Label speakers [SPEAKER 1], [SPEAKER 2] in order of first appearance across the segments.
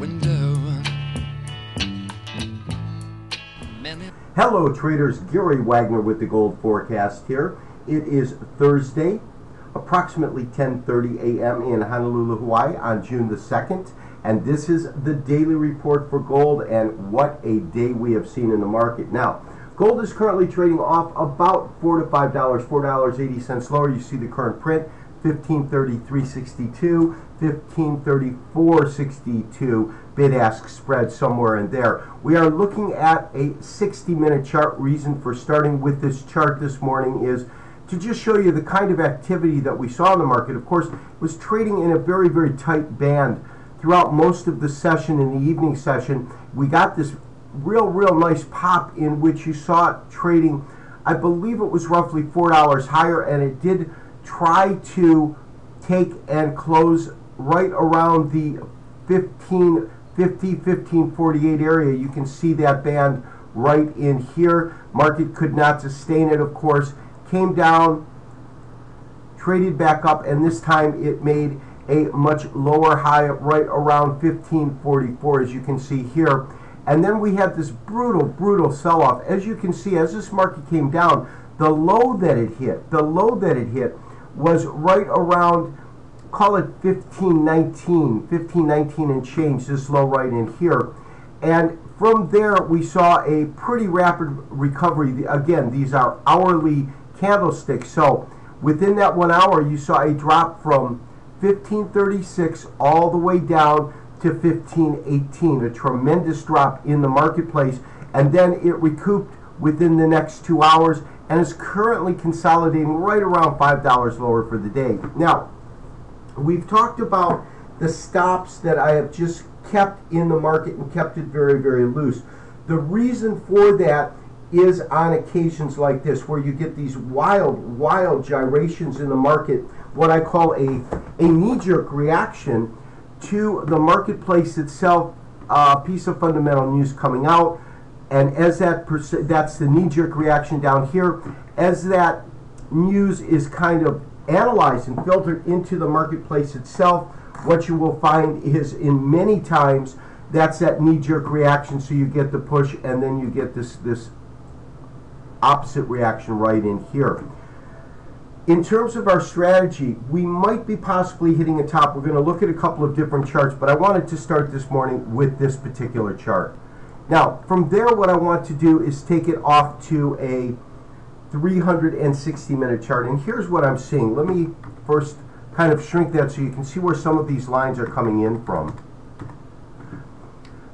[SPEAKER 1] window.
[SPEAKER 2] Hello traders, Gary Wagner with the Gold Forecast here. It is Thursday, approximately 10:30 a.m. in Honolulu, Hawaii on June the 2nd. And this is the daily report for gold, and what a day we have seen in the market. Now, gold is currently trading off about $4 to $5, $4.80 lower. You see the current print, 1533.62, 1534.62, bid-ask spread somewhere in there. We are looking at a 60-minute chart. Reason for starting with this chart this morning is to just show you the kind of activity that we saw in the market. Of course, it was trading in a very, very tight band throughout most of the session. In the evening session, we got this real nice pop in which you saw it trading, I believe it was roughly $4 higher, and it did try to take and close right around the 1548 area. You can see that band right in here. Market could not sustain it, of course, came down, traded back up, and this time it made a much lower high right around 1544, as you can see here. And then we had this brutal sell-off. As you can see, as this market came down, the low that it hit was right around, call it 1519 and change, this low right in here. And from there, we saw a pretty rapid recovery. Again, these are hourly candlesticks. So within that 1 hour, you saw a drop from 1536 all the way down to 1518, a tremendous drop in the marketplace, and then it recouped within the next 2 hours and is currently consolidating right around $5 lower for the day. Now, we've talked about the stops that I have just kept in the market and kept it very loose. The reason for that is on occasions like this, where you get these wild gyrations in the market, what I call a knee-jerk reaction to the marketplace itself, a piece of fundamental news coming out, and as that's the knee-jerk reaction down here, as that news is kind of analyzed and filtered into the marketplace itself, what you will find is in many times that's that knee-jerk reaction, so you get the push and then you get this opposite reaction right in here. In terms of our strategy, we might be possibly hitting a top. We're going to look at a couple of different charts, but I wanted to start this morning with this particular chart. Now, from there, what I want to do is take it off to a 360-minute chart, and here's what I'm seeing. Let me first kind of shrink that so you can see where some of these lines are coming in from.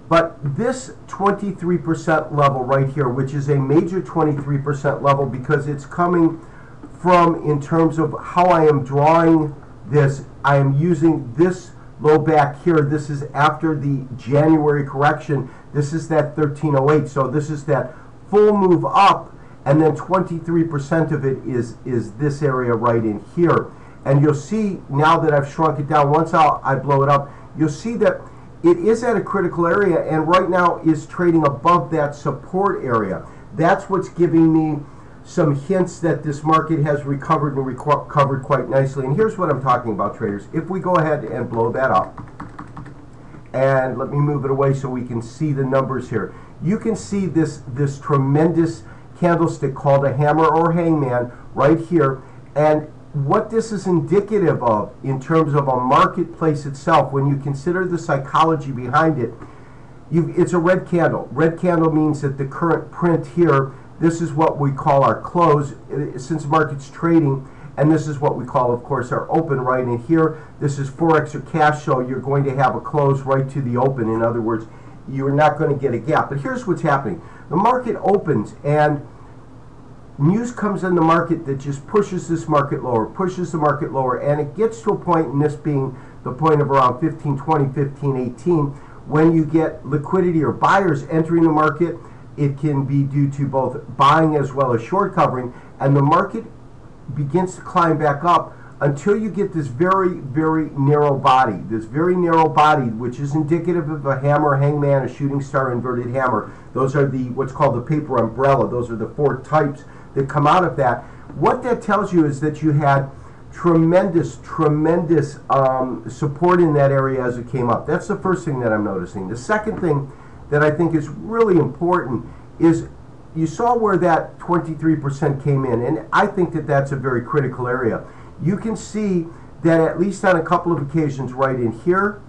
[SPEAKER 2] But this 23% level right here, which is a major 23% level because it's coming from, in terms of how I am drawing this, I am using this low back here. This is after the January correction. This is that 1308. So this is that full move up, and then 23% of it is this area right in here. And you'll see now that I've shrunk it down, once I blow it up, you'll see that it is at a critical area and right now is trading above that support area. That's what's giving me some hints that this market has recovered and recovered quite nicely. And here's what I'm talking about, traders. If we go ahead and blow that up, and let me move it away so we can see the numbers here. You can see this tremendous candlestick called a hammer or hangman right here. And what this is indicative of in terms of a marketplace itself, when you consider the psychology behind it, it's a red candle. Red candle means that the current print here, this is what we call our close since market's trading, and this is what we call, of course, our open right in here. This is Forex or cash, so you're going to have a close right to the open. In other words, you're not going to get a gap. But here's what's happening. The market opens and news comes in the market that just pushes this market lower, pushes the market lower, and it gets to a point, and this being the point of around 1520, 1518, when you get liquidity or buyers entering the market. It can be due to both buying as well as short covering, and the market begins to climb back up until you get this very narrow body, which is indicative of a hammer, hangman, a shooting star, inverted hammer. Those are what's called the paper umbrella. Those are the four types that come out of that. What that tells you is that you had tremendous support in that area as it came up. That's the first thing that I'm noticing. The second thing that I think is really important is you saw where that 23% came in, and I think that that's a very critical area. You can see that at least on a couple of occasions right in here,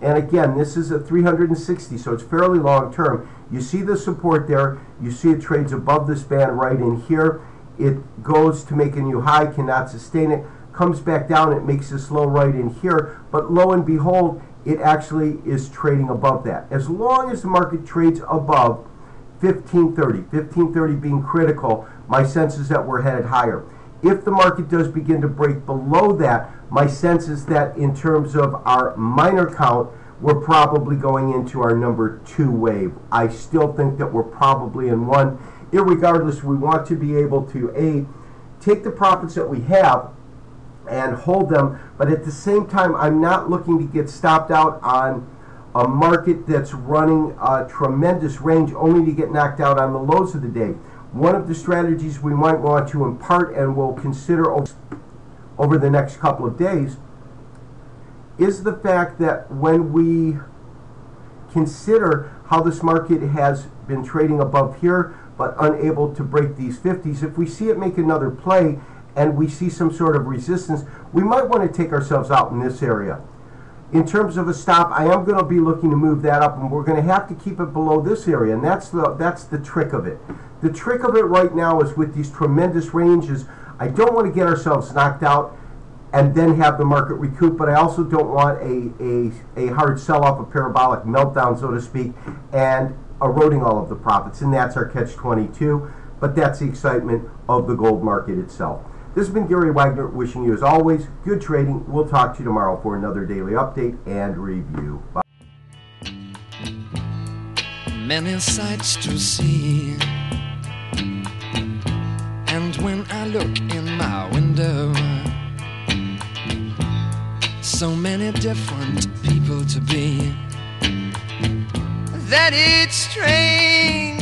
[SPEAKER 2] and again, this is a 360, so it's fairly long term. You see the support there. You see it trades above this band right in here. It goes to make a new high, cannot sustain it, comes back down, it makes this low right in here, but lo and behold, it actually is trading above that. As long as the market trades above 1530 being critical, my sense is that we're headed higher. If the market does begin to break below that, my sense is that in terms of our minor count, we're probably going into our number 2 wave. I still think that we're probably in one. Irregardless, we want to be able to, take the profits that we have and hold them, but at the same time, I'm not looking to get stopped out on a market that's running a tremendous range only to get knocked out on the lows of the day. One of the strategies we might want to impart and will consider over the next couple of days is the fact that when we consider how this market has been trading above here but unable to break these 50s, if we see it make another play and we see some sort of resistance, we might want to take ourselves out in this area. In terms of a stop, I am going to be looking to move that up, and we're going to have to keep it below this area, and that's the trick of it. The trick of it right now is with these tremendous ranges, I don't want to get ourselves knocked out and then have the market recoup, but I also don't want a hard sell-off, a parabolic meltdown, so to speak, and eroding all of the profits, and that's our catch-22, but that's the excitement of the gold market itself. This has been Gary Wagner wishing you, as always, good trading. We'll talk to you tomorrow for another daily update and review. Bye.
[SPEAKER 1] Many sights to see, and when I look in my window, so many different people to be, that it's strange